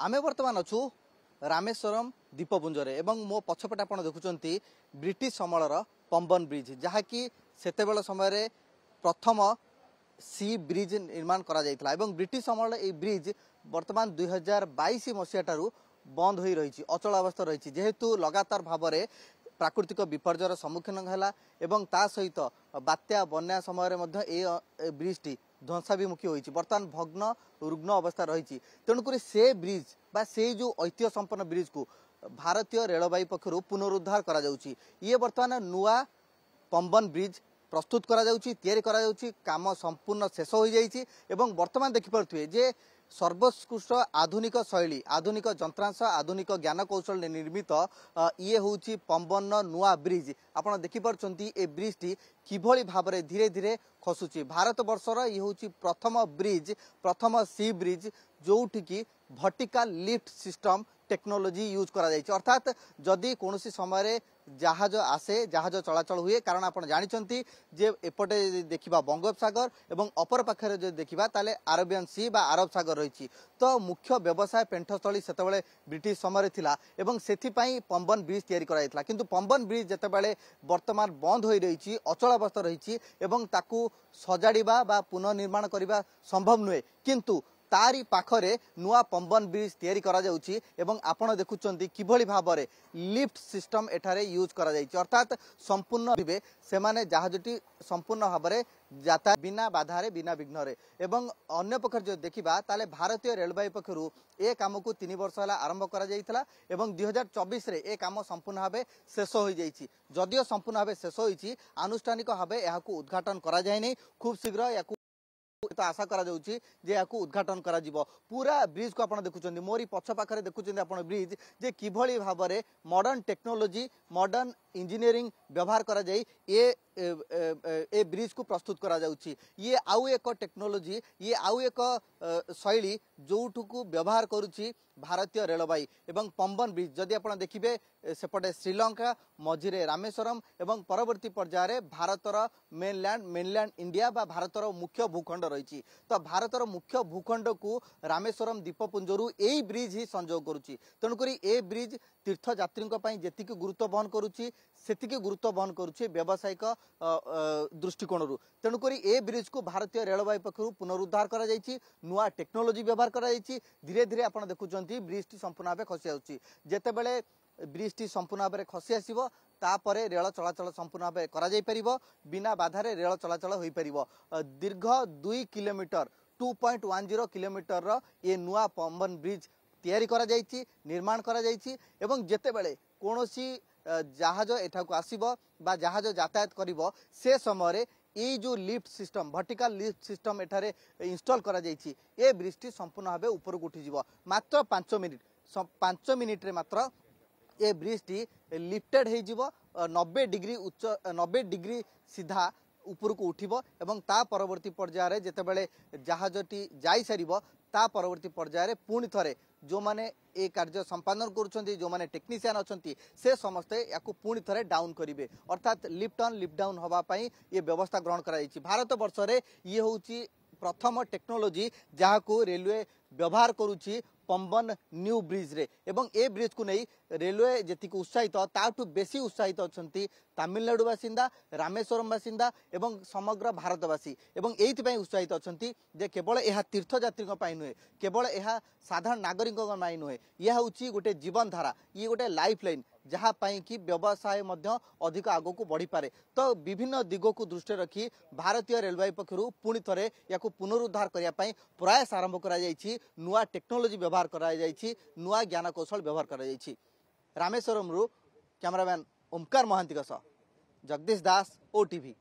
आमे वर्तमान अच्छु रामेश्वरम दीपपुंजरे एवं मो पछपटे आप देखुं ब्रिटिश समलर पंबन ब्रिज जहाँकि सेतेबेल समय प्रथम सी ब्रिज निर्माण करा जायतिला एवं ब्रिटिश समल ए ब्रिज वर्तमान 2022 मसीहा बंद हो रही अचल अवस्था रही जेहेतु लगातार भाव में प्राकृतिक विपर्यर सम्मुखीन है एवं ता सहित बात्या बन्या समय ब्रिजटी ध्वंसाभिमुखी होती बर्तमान भग्न रुग्ण अवस्था रही तेणुक से ब्रिज बा से जो ऐतिह्य संपन्न ब्रिज को भारतीय रेलवे पक्षर पुनरुद्धार करा जाउची। ये बर्तमान नुआ पंबन ब्रिज प्रस्तुत करा जाउची, तैयारी करा जाउची, काम संपूर्ण शेष हो जाइछि एवं वर्तमान देखिपे जे सर्वोत्कृष्ट आधुनिक शैली आधुनिक जंत्रांश आधुनिक ज्ञान कौशल निर्मित ये होची पंबन नुआ ब्रिज आपड़ देखिपे ए ब्रिजटी किभली भाव में धीरे धीरे खसुची। भारत वर्षर ये होची प्रथम ब्रिज प्रथम सी ब्रिज जोठिकी vertical lift system technology use करा जायछि अर्थात जदि कौन समय जहाज आसे जहाज चलाचल हुए कारण आप जानते जे एपटे देखा बंगोपसागर एवं अपर पाखे जो देखा ताले अरेबियन सी बा अरब सागर रही तो मुख्य व्यवसाय पेंठस्थली से ब्रिटिश समय थिला एवं सेथिपाई पंबन ब्रिज तैयारी कराइथिला किंतु पंबन ब्रिज जेतेबेले वर्तमान बंद हो रही अचल अवस्था रही एवं ताकू सजाड़िबा बा पुनर्निर्माण करने संभव नुहे किंतु तारी पाखरे नुआ पंबन ब्रिज तैयारी करा जाउची एवं आपण देखुचंती किभली भाव में लिफ्ट सिस्टम एठारे यूज करा जाइछि अर्थात संपूर्ण दिबे सेमाने जहाजटी संपूर्ण भाव में जाता बिना बाधारे बिना विघ्न एवं अन्य पक्ष जो देखा ताले भारतीय रेलवे पक्षर ए काम को 3 वर्ष है आरंभ करा जाइथिला एवं 2024 रे ए काम संपूर्ण भाव शेष हो जाइछि जदियो संपूर्ण भाव शेष होइछि आनुष्ठानिक भाव यहाकू उद्घाटन करा जाय नै खूब शीघ्र याकू तो आशा करा जाउची जे याकू उद्घाटन करा जिवो पूरा ब्रिज को आपण देखुचंदी मोरी पछ पाखरे देखुचंदी आपण ब्रिज जे किभली भाव में मॉडर्न टेक्नोलोजी मॉडर्न इंजीनियरिंग व्यवहार करा जाई ए ब्रिज को प्रस्तुत करा जाउची। ये आउ एक टेक्नोलोजी ये आउ एक शैली जोठुकू व्यवहार करुची भारतीय रेलवे एवं पंबन ब्रिज जदि आप देखिए सेपटे श्रीलंका मझिरे रामेश्वरम एवं परवर्ती पर्यायर भारतर मेनलैंड इंडिया बा भारतर मुख्य भूखंड रही तो भारतर मुख्य भूखंड को रामेश्वरम दीपपुंजरु यही ब्रिज ही संजोग करुची तेणुक ए ब्रिज तीर्थयात्री जी गुरुत्व बहन करुची सेतिकी गुरुत्व बहन करुची व्यावसायिक दृष्टिकोण तेणुक ए ब्रिज को भारतीय रेलवे पक्षर पुनरुद्धार करा जायछि नुआ टेक्नोलोजी व्यवहार करा जायछि धीरे धीरे आप देखुचंती ब्रिज टी संपूर्ण भाव खसी आउछि जेतेबेले ब्रिज टी संपूर्ण भाव खसी आसीबो तापरे रेल चलाचल संपूर्ण भाव करा जाय परिबो बिना बाधारे रेल चलाचल होई परिबो दीर्घ 2 किलोमीटर 2.10 किलोमीटर रो ये नुआ पंबन ब्रिज तैयारी करा जायछि निर्माण करा जायछि एवं जेतेबेले कोनोसी जहाज एठाकू आसीबो बा जहाज यातायात करिबो से समय ये जो lift system vertical lift system एठारे इंस्टॉल करा जायछि ए ब्रिजटी संपूर्ण भाव ऊपर को उठी जिवो मात्र 5 मिनिट रे मात्र ए ब्रिजटी लिफ्टेड हो जिवो 90 डिग्री उच्च 90 डिग्री सीधा ऊपर को उठिबो एवं ता परवर्ती पर्यायर जेतेबेले जहाजटी जाई सारिबो ता परवर्ती पर्यायर पुणी थरे जो माने ए कार्य संपादन करुछंती जो माने टेक्नीशियन अछंती से समस्ते याकू पुणी थरे डाउन करिवे अर्थात लिफ्ट ऑन लिफ्ट डाउन होबा पई ये व्यवस्था ग्रहण कराई भारत वर्ष रे ये होची प्रथम टेक्नोलोजी जहाकू रेलवे व्यवहार करुची पंबन न्यू ब्रिज रे एवं ए ब्रिज को नहीं रेलवे जी उत्साहित ताठू बेसी उत्साहित अच्छा तमिलनाडु बासिंदा रामेश्वरम बासिंदा एवं समग्र भारतवासी एवं एइथिपाई उत्साहित अच्छा जे केवल यह तीर्थयात्री नुहे केवल यह साधारण नागरिक नुहे यह हूँ गोटे जीवन धारा ये गोटे लाइफ लाइन जहाँ कि व्यवसाय अधिक आगो को बढ़ी पारे तो विभिन्न दिगों को दृष्टि रखी भारतीय रेलवे पक्षर पुणी थे या पुनरुद्धार करने प्रयास आरंभ करा जायछि नुआ टेक्नोलोजी व्यवहार करा जायछि नुआ ज्ञान कौशल व्यवहार करा जायछि। रामेश्वरम कैमरामैन ओमकार महांती सह जगदीश दास OTV।